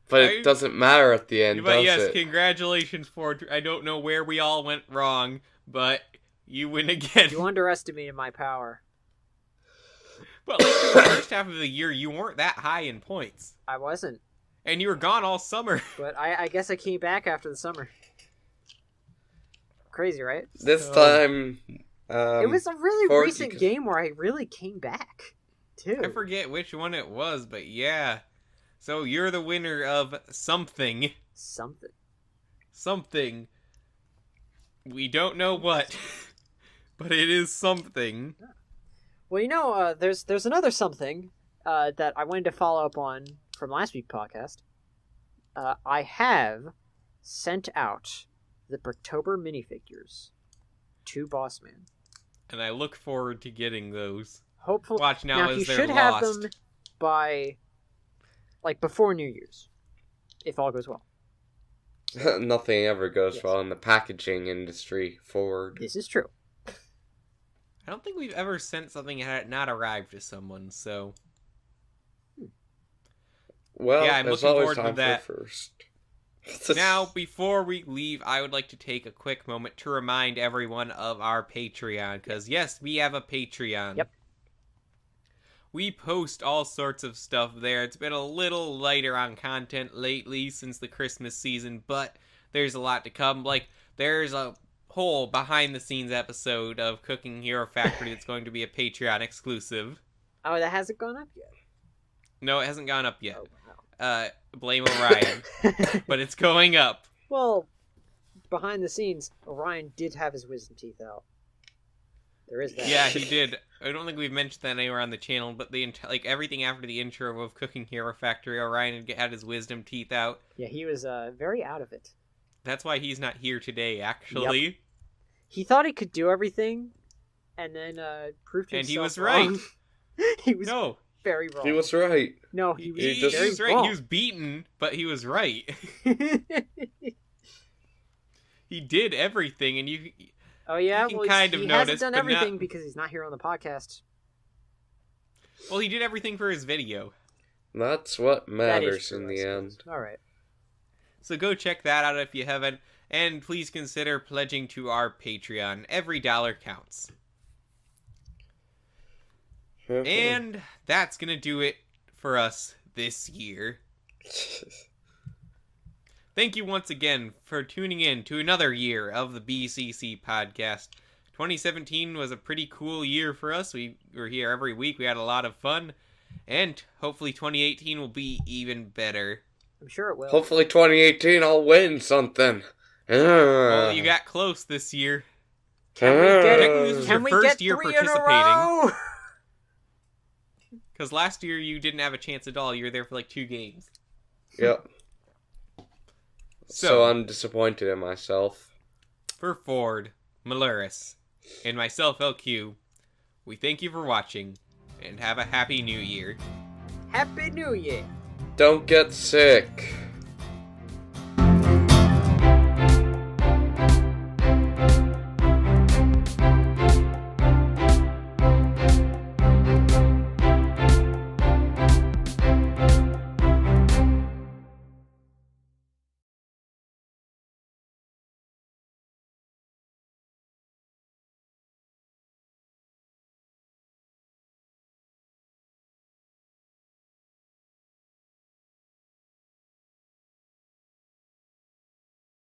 but it doesn't matter at the end, But does yes, it? congratulations, Ford. I don't know where we all went wrong, but you win again. You underestimated my power. But like for the first half of the year, you weren't that high in points, I wasn't, and you were gone all summer. but I guess I came back after the summer. Crazy, right? This So- time, It was a really Ford, recent game where I really came back, too. I forget which one it was, but yeah. So you're the winner of something. Something. Something. We don't know what, but it is something. Well, you know, there's another something that I wanted to follow up on from last week's podcast. I have sent out the Bricktober minifigures to Bossman. And I look forward to getting those. Hopefully, Watch now he as they're should have lost. them by, like, before New Year's, if all goes well. nothing ever goes Yes. well in the packaging industry. Ford. This is true. I don't think we've ever sent something that had not arrived to someone, so... Well, Yeah, I'm there's looking always forward to time that. for first. Now, before we leave, I would like to take a quick moment to remind everyone of our Patreon, because yes, we have a Patreon. Yep. We post all sorts of stuff there. It's been a little lighter on content lately since the Christmas season, but there's a lot to come. Like, there's a whole behind-the-scenes episode of Cooking Hero Factory that's going to be a Patreon exclusive. Oh, that hasn't gone up yet. No, it hasn't gone up yet. Oh, wow. Blame Orion. But it's going up. Well, behind the scenes, Orion did have his wisdom teeth out. There is that. Yeah, he did. I don't think we've mentioned that anywhere on the channel, but like everything after the intro of Cooking Hero Factory, Orion had his wisdom teeth out. Yeah, he was very out of it. That's why he's not here today, actually. He thought he could do everything, and then proved himself And he was wrong. He was No, very wrong. He was right. No, he was He he just- very was right. wrong. He was beaten, but he was right. He did everything, and you... Oh yeah, You can well kind of he notice, hasn't done but everything not- because he's not here on the podcast. Well, he did everything for his video. That's what That is matters true, in I the suppose. end. All right. So go check that out if you haven't, and please consider pledging to our Patreon. Every dollar counts. And that's gonna do it for us this year. Thank you once again for tuning in to another year of the BCC podcast. 2017 was a pretty cool year for us. We were here every week. We had a lot of fun. And hopefully 2018 will be even better. I'm sure it will. Hopefully 2018 I'll win something. Well, you got close this year. Can we get Technically, this was Can your we first get year 3 in a participating. row? Because last year you didn't have a chance at all. You were there for like 2 games. Yep. So- So I'm disappointed in myself. For Ford, Maluris, and myself, LQ, we thank you for watching, and have a happy new year. Happy New Year. Don't get sick.